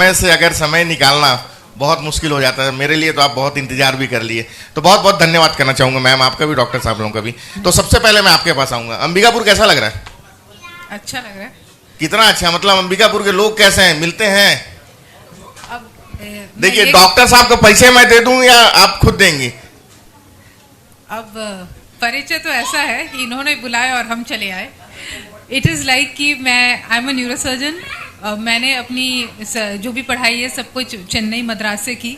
समय से अगर समय निकालना बहुत मुश्किल हो जाता है मेरे लिए, तो आप बहुत इंतजार भी कर लिए, तो बहुत बहुत धन्यवाद करना चाहूंगा मैम आपका भी, डॉक्टर साहब लोगों का भी। तो सबसे पहले मैं आपके पास आऊंगा, अंबिकापुर कैसा लग रहा है? अच्छा लग रहा है। कितना अच्छा, मतलब अंबिकापुर के लोग कैसे हैं, मिलते हैं? अब देखिए डॉक्टर साहब का परिचय मैं दे दूं या आप खुद देंगी? अब परिचय तो ऐसा है कि इन्होंने बुलाया और हम चले आए। इट इज़ लाइक कि आई एम अ न्यूरोसर्जन। मैंने अपनी जो भी पढ़ाई है सब कुछ चेन्नई मद्रास से की।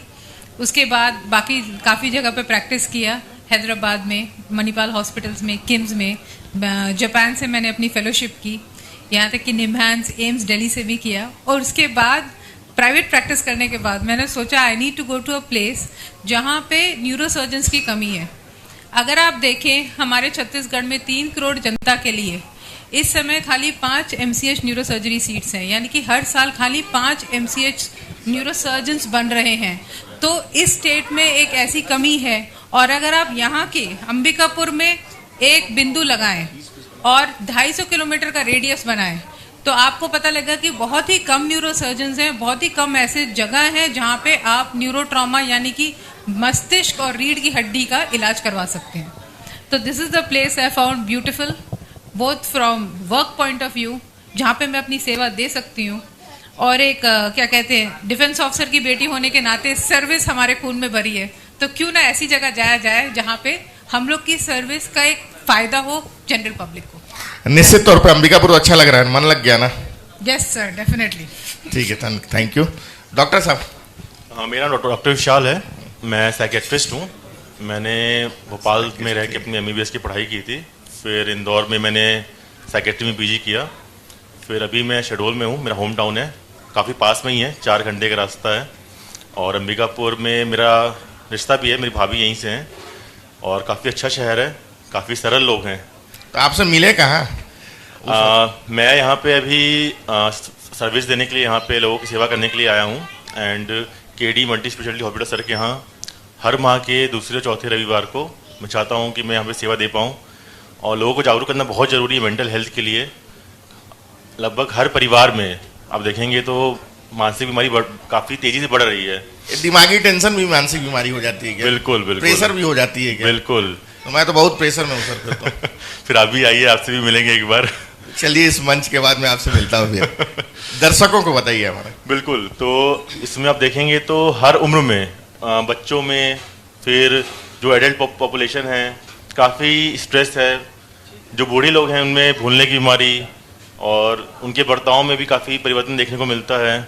उसके बाद बाकी काफ़ी जगह पे प्रैक्टिस किया, हैदराबाद में, मणिपाल हॉस्पिटल्स में, किम्स में। जापान से मैंने अपनी फेलोशिप की, यहाँ तक कि निम्हांस, एम्स दिल्ली से भी किया। और उसके बाद प्राइवेट प्रैक्टिस करने के बाद मैंने सोचा I need to go to a place जहाँ पे न्यूरोसर्जन्स की कमी है। अगर आप देखें हमारे छत्तीसगढ़ में 3 करोड़ जनता के लिए इस समय खाली 5 MCH न्यूरोसर्जरी सीट्स हैं, यानी कि हर साल खाली 5 MCH न्यूरोसर्जन्स बन रहे हैं। तो इस स्टेट में एक ऐसी कमी है। और अगर आप यहाँ के अंबिकापुर में एक बिंदु लगाएं और 250 किलोमीटर का रेडियस बनाएं तो आपको पता लगेगा कि बहुत ही कम न्यूरोसर्जन्स हैं, बहुत ही कम ऐसे जगह हैं जहाँ पे आप न्यूरोट्रॉमा यानी कि मस्तिष्क और रीढ़ की हड्डी का इलाज करवा सकते हैं। तो this is the place I found beautiful, both from work point of view, जहाँ पे मैं अपनी सेवा दे सकती हूँ, और एक क्या कहते हैं, डिफेंस ऑफिसर की बेटी होने के नाते सर्विस हमारे खून में भरी है। तो क्यों ना ऐसी जगह जाया जाए जहाँ पे हम लोग की सर्विस का एक फायदा हो जनरल पब्लिक को। निश्चित तौर पे अंबिकापुर तो अच्छा लग रहा है, मन लग गया ना? Yes sir, definitely. ठीक है, थैंक यू। डॉक्टर साहब? हाँ, मेरा नाम डॉक्टर विशाल है, मैं साइकेट्रिस्ट हूँ। मैंने भोपाल में रह के अपनी MBBS की पढ़ाई की थी, फिर इंदौर में मैंने साइकेट्री में PG किया, फिर अभी मैं शहडोल में हूँ, मेरा होम टाउन है, काफ़ी पास में ही है, 4 घंटे का रास्ता है। और अंबिकापुर में मेरा रिश्ता भी है, मेरी भाभी यहीं से हैं, और काफ़ी अच्छा शहर है, काफ़ी सरल लोग हैं। तो आपसे मिले कहाँ? मैं यहाँ पे अभी सर्विस देने के लिए, यहाँ पे लोगों की सेवा करने के लिए आया हूँ। And KD multi speciality hospital sir के यहाँ हर माह के दूसरे और चौथे रविवार को मैं चाहता हूँ कि मैं यहाँ पे सेवा दे पाऊँ। और लोगों को जागरूक करना बहुत ज़रूरी है मेंटल हेल्थ के लिए। लगभग हर परिवार में आप देखेंगे तो मानसिक बीमारी काफ़ी तेज़ी से बढ़ रही है। दिमागी टेंशन भी मानसिक बीमारी हो जाती है क्या? बिल्कुल बिल्कुल। प्रेशर भी हो जाती है क्या? बिल्कुल। तो मैं तो बहुत प्रेशर में हूँ सर फिर तो। फिर आप भी आइए, आपसे भी मिलेंगे एक बार। चलिए इस मंच के बाद मैं आपसे मिलता हूँ फिर। दर्शकों को बताइए हमारे। बिल्कुल, तो इसमें आप देखेंगे तो हर उम्र में, बच्चों में, फिर जो एडल्ट पॉपुलेशन है काफ़ी स्ट्रेस है, जो बूढ़े लोग हैं उनमें भूलने की बीमारी और उनके बर्ताव में भी काफ़ी परिवर्तन देखने को मिलता है।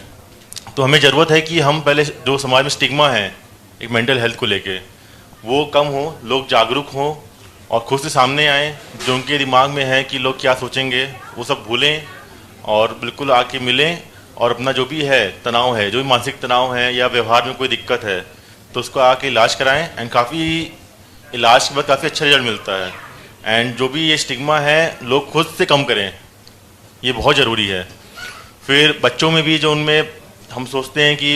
तो हमें ज़रूरत है कि हम पहले जो समाज में स्टिग्मा है एक मेंटल हेल्थ को लेके, वो कम हो, लोग जागरूक हों और खुद से सामने आएँ। जो उनके दिमाग में है कि लोग क्या सोचेंगे वो सब भूलें और बिल्कुल आके मिलें, और अपना जो भी है तनाव है, जो भी मानसिक तनाव है या व्यवहार में कोई दिक्कत है तो उसको आके इलाज कराएं। एंड काफ़ी इलाज के बाद काफ़ी अच्छा रिजल्ट मिलता है। एंड जो भी ये स्टिग्मा है लोग खुद से कम करें, ये बहुत ज़रूरी है। फिर बच्चों में भी जो उनमें हम सोचते हैं कि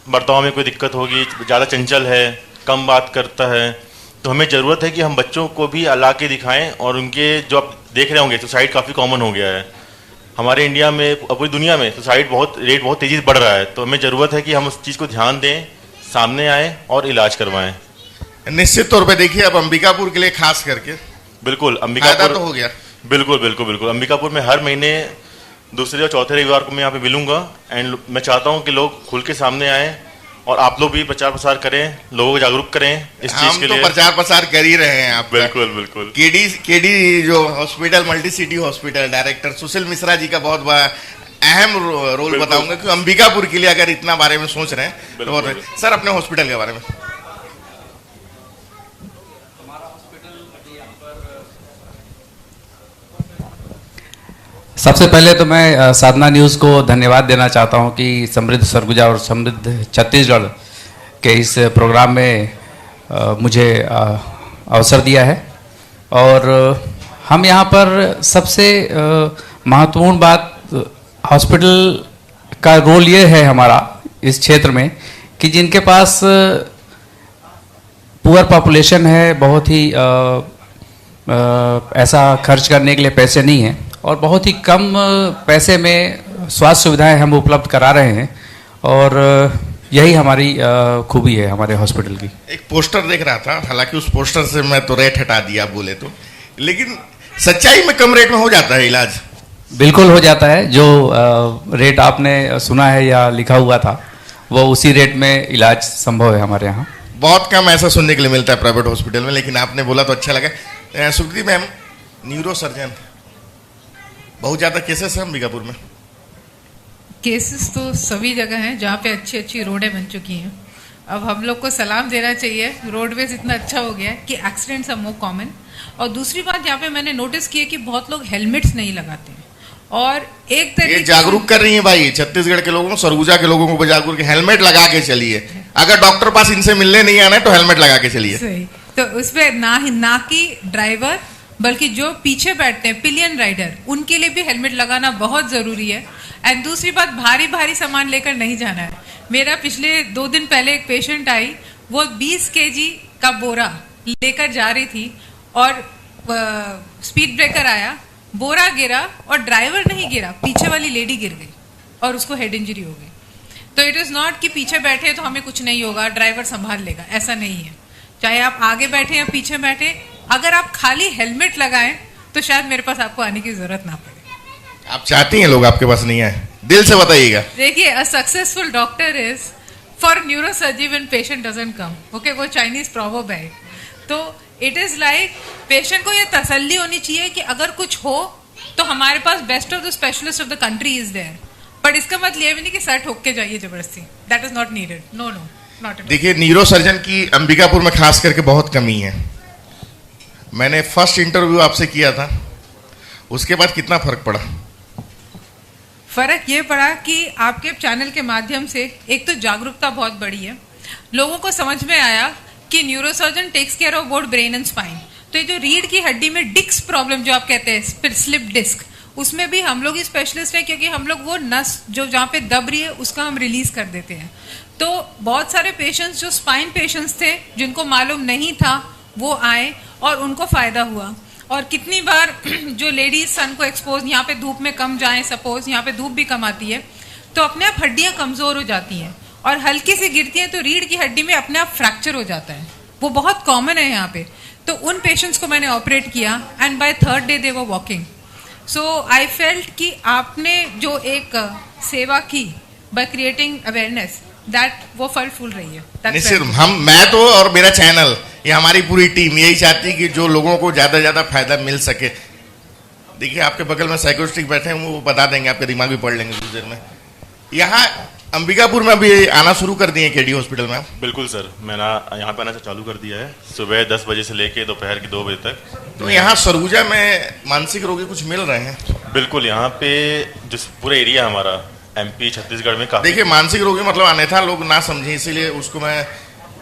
बर्ताव में कोई दिक्कत होगी, ज़्यादा चंचल है, कम बात करता है, तो हमें ज़रूरत है कि हम बच्चों को भी ला के दिखाएँ। और उनके जो आप देख रहे होंगे सुसाइड काफ़ी कॉमन हो गया है हमारे इंडिया में, पूरी दुनिया में सुसाइड रेट बहुत तेज़ी से बढ़ रहा है। तो हमें ज़रूरत है कि हम उस चीज़ को ध्यान दें, सामने आए और इलाज करवाएं। निश्चित तौर पे देखिए अब अंबिकापुर के लिए खास करके बिल्कुल अंबिकापुर तो हो गया। बिल्कुल बिल्कुल बिल्कुल। अंबिकापुर में हर महीने दूसरे और चौथे रविवार को मैं यहाँ पे मिलूंगा। एंड मैं चाहता हूँ कि लोग खुल के सामने आएँ और आप लोग भी प्रचार प्रसार करें, लोगों को जागरूक करें इस चीज़ के लिए। हम तो प्रचार प्रसार कर ही रहे हैं आप। बिल्कुल बिल्कुल। केडी जो hospital, multi city hospital director Sushil Mishra ji का बहुत बड़ा अहम रोल बताऊंगा कि अंबिकापुर के लिए अगर इतना बारे में सोच रहे हैं तो। सर अपने हॉस्पिटल के बारे में। सबसे पहले तो मैं साधना न्यूज़ को धन्यवाद देना चाहता हूं कि समृद्ध सरगुजा और समृद्ध छत्तीसगढ़ के इस प्रोग्राम में मुझे अवसर दिया है। और हम यहाँ पर सबसे महत्वपूर्ण बात, हॉस्पिटल का रोल ये है हमारा इस क्षेत्र में कि जिनके पास पुअर पॉपुलेशन है, बहुत ही ऐसा खर्च करने के लिए पैसे नहीं हैं और बहुत ही कम पैसे में स्वास्थ्य सुविधाएं हम उपलब्ध करा रहे हैं। और यही हमारी खूबी है हमारे हॉस्पिटल की। एक पोस्टर देख रहा था, हालांकि उस पोस्टर से मैं तो रेट हटा दिया आप बोले तो, लेकिन सच्चाई में कम रेट में हो जाता है इलाज? बिल्कुल हो जाता है। जो रेट आपने सुना है या लिखा हुआ था वो उसी रेट में इलाज संभव है हमारे यहाँ। बहुत कम ऐसा सुनने के लिए मिलता है प्राइवेट हॉस्पिटल में, लेकिन आपने बोला तो अच्छा लगा। सुकृति मैम, न्यूरो सर्जन, बहुत ज़्यादा केसेस हैं अंबिकापुर में? केसेस तो सभी जगह हैं जहाँ पे अच्छी अच्छी रोडें बन चुकी हैं। अब हम लोग को सलाम देना चाहिए, रोडवेज इतना अच्छा हो गया है कि एक्सीडेंट्स आर मोर कॉमन। और दूसरी बात यहाँ पे मैंने नोटिस की है कि बहुत लोग हेलमेट्स नहीं लगाते हैं, और एक तरीके ये जागरूक कर रही है भाई छत्तीसगढ़ के लोगों को, सरगुजा के लोगों को जागरूक के हेलमेट लगा के चलिए। अगर डॉक्टर पास इनसे मिलने नहीं आना है तो हेलमेट लगा के चलिए। सही। तो उसपे ना कि ड्राइवर, बल्कि जो पीछे बैठते हैं पिलियन राइडर, उनके लिए भी हेलमेट लगाना बहुत जरूरी है। एंड दूसरी बात, भारी भारी सामान लेकर नहीं जाना है। मेरा पिछले 2 दिन पहले एक पेशेंट आई, वो 20 kg का बोरा लेकर जा रही थी और स्पीड ब्रेकर आया, बोरा गिरा और ड्राइवर नहीं गिरा, पीछे वाली लेडी गिर गई और उसको हेड इंजरी हो गई। तो इट इज नॉट कि पीछे बैठे तो हमें कुछ नहीं होगा, ड्राइवर संभाल लेगा, ऐसा नहीं है। चाहे आप आगे बैठे या पीछे बैठे, अगर आप खाली हेलमेट लगाएं तो शायद मेरे पास आपको आने की जरूरत ना पड़े। आप चाहती हैं लोग आपके पास नहीं आए? दिल से बताइएगा। देखिए, a successful doctor is for neurosurgery when patient doesn't come. Okay, वो चाइनीज प्रॉवर्ब है। तो इट इज लाइक पेशेंट को ये तसल्ली होनी चाहिए कि अगर कुछ हो तो हमारे पास best of the specialist of the country is there. But इसका मतलब ये भी नहीं कि सर ठोक के जाइए जबरदस्ती। That is not needed. No, not at all. देखिए, न्यूरो सर्जन की अंबिकापुर में खास करके बहुत कमी है। मैंने फर्स्ट इंटरव्यू आपसे किया था, उसके बाद कितना फर्क पड़ा? फर्क ये पड़ा कि आपके चैनल के माध्यम से एक तो जागरूकता बहुत बढ़ी है, लोगों को समझ में आया कि neurosurgeon takes care of both brain and spine. तो ये जो रीढ़ की हड्डी में डिस्क प्रॉब्लम जो आप कहते हैं, स्लिप डिस्क, उसमें भी हम लोग ही स्पेशलिस्ट हैं, क्योंकि हम लोग वो नस जो जहाँ पे दब रही है उसका हम रिलीज कर देते हैं। तो बहुत सारे पेशेंट्स जो स्पाइन पेशेंट्स थे, जिनको मालूम नहीं था, वो आए और उनको फायदा हुआ। और कितनी बार जो लेडीज सन को एक्सपोज, यहाँ पे धूप में कम जाएं, सपोज यहाँ पे धूप भी कम आती है, तो अपने आप हड्डियां कमजोर हो जाती हैं और हल्की सी गिरती हैं तो रीढ़ की हड्डी में अपने आप फ्रैक्चर हो जाता है। वो बहुत कॉमन है यहाँ पे। तो उन पेशेंट्स को मैंने ऑपरेट किया and by 3rd day they were walking. So I felt कि आपने जो एक सेवा की बाय क्रिएटिंग अवेयरनेस, दैट वो फल फूल रही है। निश्चित, मैं तो और मेरा चैनल, ये हमारी पूरी टीम यही चाहती है कि जो लोगों को ज्यादा से ज्यादा फायदा मिल सके। देखिए, आपके बगल में साइकोस्टिक बैठे हैं, वो बता देंगे, आपका दिमाग भी पढ़ लेंगे कुछ देर में। यहाँ अंबिकापुर में अभी आना शुरू कर दिए केडी हॉस्पिटल में? बिल्कुल सर, मैंने यहाँ पे आना चालू कर दिया है, सुबह 10 बजे से लेके दोपहर के 2 बजे तक। तो यहाँ सरगुजा में मानसिक रोगी कुछ मिल रहे हैं? बिल्कुल, यहाँ पे जो पूरा एरिया हमारा MP छत्तीसगढ़ में काफी। देखिए, मानसिक रोगी मतलब अन्यथा लोग ना समझे, इसीलिए उसको मैं,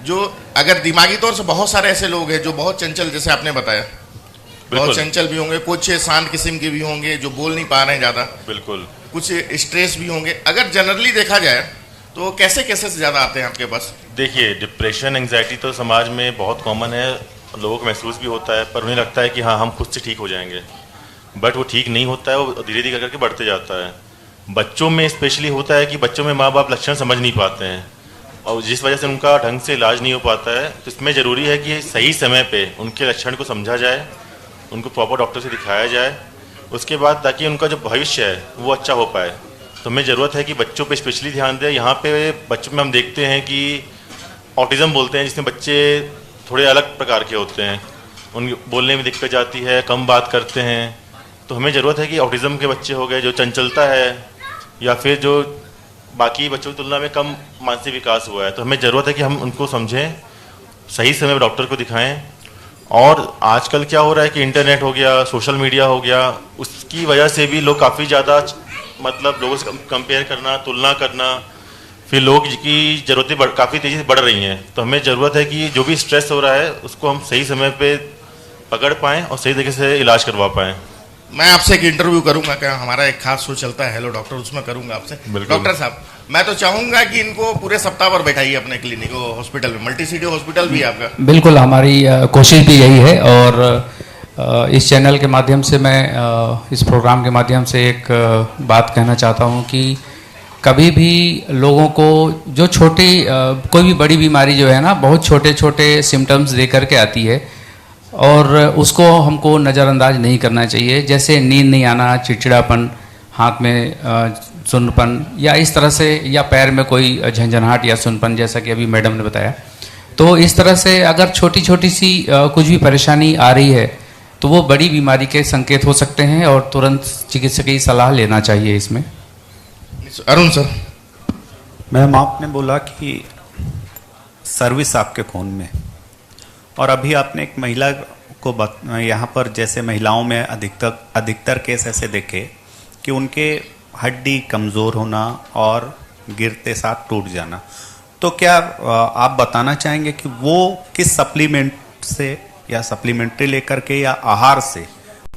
जो अगर दिमागी तौर से बहुत सारे ऐसे लोग हैं जो बहुत चंचल, जैसे आपने बताया, बहुत चंचल भी होंगे, कुछ शांत किस्म के भी होंगे जो बोल नहीं पा रहे हैं ज्यादा, बिल्कुल, कुछ स्ट्रेस भी होंगे। अगर जनरली देखा जाए तो कैसे कैसे से ज्यादा आते हैं आपके पास? देखिए, डिप्रेशन, एंग्जाइटी तो समाज में बहुत कॉमन है, लोगों को महसूस भी होता है, पर उन्हें लगता है कि हाँ, हम खुद से ठीक हो जाएंगे, बट वो ठीक नहीं होता है, वो धीरे धीरे करके बढ़ते जाता है। बच्चों में स्पेशली होता है कि बच्चों में माँ बाप लक्षण समझ नहीं पाते हैं और जिस वजह से उनका ढंग से इलाज नहीं हो पाता है। तो इसमें ज़रूरी है कि सही समय पे उनके लक्षण को समझा जाए, उनको प्रॉपर डॉक्टर से दिखाया जाए, उसके बाद ताकि उनका जो भविष्य है वो अच्छा हो पाए। तो हमें ज़रूरत है कि बच्चों पे स्पेशली ध्यान दें। यहाँ पे बच्चों में हम देखते हैं कि ऑटिज़म बोलते हैं, जिसमें बच्चे थोड़े अलग प्रकार के होते हैं, उन बोलने में दिक्कत जाती है, कम बात करते हैं। तो हमें ज़रूरत है कि ऑटिज़म के बच्चे हो गए, जो चंचलता है या फिर जो बाकी बच्चों की तुलना में कम मानसिक विकास हुआ है, तो हमें ज़रूरत है कि हम उनको समझें, सही समय पर डॉक्टर को दिखाएं। और आजकल क्या हो रहा है कि इंटरनेट हो गया, सोशल मीडिया हो गया, उसकी वजह से भी लोग काफ़ी ज़्यादा मतलब लोगों से कंपेयर करना, तुलना करना, फिर लोग की ज़रूरतें काफ़ी तेज़ी से बढ़ रही हैं। तो हमें ज़रूरत है कि जो भी स्ट्रेस हो रहा है उसको हम सही समय पे पकड़ पाएँ और सही तरीके से इलाज करवा पाएँ। मैं आपसे एक इंटरव्यू करूंगा, क्या हमारा एक खास शो चलता है हेलो डॉक्टर, उसमें करूंगा आपसे। डॉक्टर साहब, मैं तो चाहूंगा कि इनको पूरे सप्ताह भर बैठाइए अपने क्लिनिक हॉस्पिटल में, मल्टी सिटी हॉस्पिटल भी आपका। बिल्कुल, हमारी कोशिश भी यही है। और इस चैनल के माध्यम से मैं इस प्रोग्राम के माध्यम से एक बात कहना चाहता हूँ कि कभी भी लोगों को जो छोटी कोई भी बड़ी बीमारी जो है ना, बहुत छोटे छोटे सिम्टम्स दे करके आती है और उसको हमको नज़रअंदाज नहीं करना चाहिए। जैसे नींद नहीं आना, चिड़चिड़ापन, हाथ में सुन्नपन या इस तरह से, या पैर में कोई झंझनाहट या सुन्नपन, जैसा कि अभी मैडम ने बताया। तो इस तरह से अगर छोटी छोटी सी कुछ भी परेशानी आ रही है तो वो बड़ी बीमारी के संकेत हो सकते हैं और तुरंत चिकित्सक की सलाह लेना चाहिए इसमें। अरुण सर। मैम, आपने बोला कि सर्विस आपके फ़ोन में, और अभी आपने एक महिला को यहाँ पर जैसे महिलाओं में अधिकतर केस ऐसे देखे कि उनके हड्डी कमज़ोर होना और गिरते साथ टूट जाना। तो क्या आप बताना चाहेंगे कि वो किस सप्लीमेंट से या सप्लीमेंट्री लेकर के या आहार से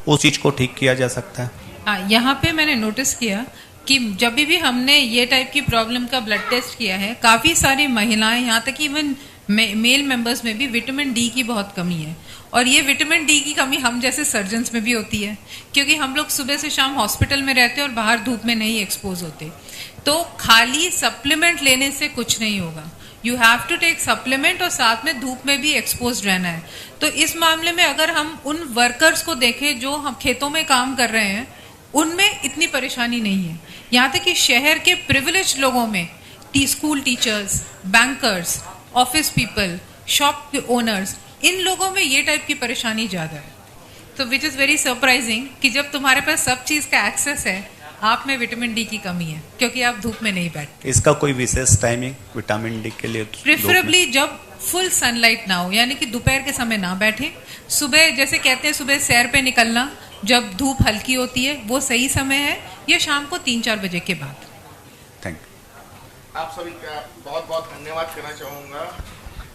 उस चीज़ को ठीक किया जा सकता है? यहाँ पे मैंने नोटिस किया कि जब भी हमने ये टाइप की प्रॉब्लम का ब्लड टेस्ट किया है, काफ़ी सारी महिलाएं, यहाँ तक इवन मेल मेंबर्स में भी विटामिन डी की बहुत कमी है। और ये विटामिन डी की कमी हम जैसे सर्जन्स में भी होती है, क्योंकि हम लोग सुबह से शाम हॉस्पिटल में रहते हैं और बाहर धूप में नहीं एक्सपोज होते। तो खाली सप्लीमेंट लेने से कुछ नहीं होगा, you have to take supplement और साथ में धूप में भी एक्सपोज रहना है। तो इस मामले में अगर हम उन वर्कर्स को देखें जो हम खेतों में काम कर रहे हैं, उनमें इतनी परेशानी नहीं है। यहाँ तक कि शहर के प्रिविलेज लोगों में, school teachers, bankers, office people, shop owners, इन लोगों में ये टाइप की परेशानी ज़्यादा है। तो विच इज़ वेरी सरप्राइजिंग कि जब तुम्हारे पास सब चीज़ का एक्सेस है, आप में विटामिन डी की कमी है क्योंकि आप धूप में नहीं बैठते। इसका कोई विशेष टाइमिंग विटामिन डी के लिए? प्रेफरेबली जब फुल सनलाइट ना हो, यानी कि दोपहर के समय ना बैठे, सुबह जैसे कहते हैं सुबह सैर पे निकलना, जब धूप हल्की होती है वो सही समय है, या शाम को 3-4 बजे के बाद। Thank you. आप सभी का बहुत बहुत धन्यवाद करना चाहूँगा,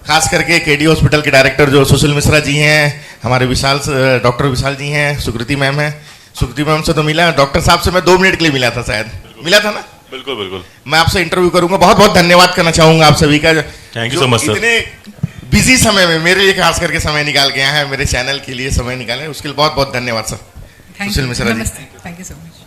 खास करके केडी हॉस्पिटल के डायरेक्टर जो सुशील मिश्रा जी हैं, हमारे डॉक्टर विशाल जी हैं, सुकृति मैम हैं। सुकृति मैम से तो मिला, डॉक्टर साहब से मैं 2 मिनट के लिए मिला था, शायद मिला था ना? बिल्कुल बिल्कुल। मैं आपसे इंटरव्यू करूंगा। बहुत बहुत धन्यवाद करना चाहूंगा आप सभी का, thank you so much sir. इतने बिजी समय में मेरे लिए खास करके समय निकाल के आए हैं, मेरे चैनल के लिए समय निकाले, उसके लिए बहुत बहुत धन्यवाद sir. Sushil Mishra ji, thank you so much.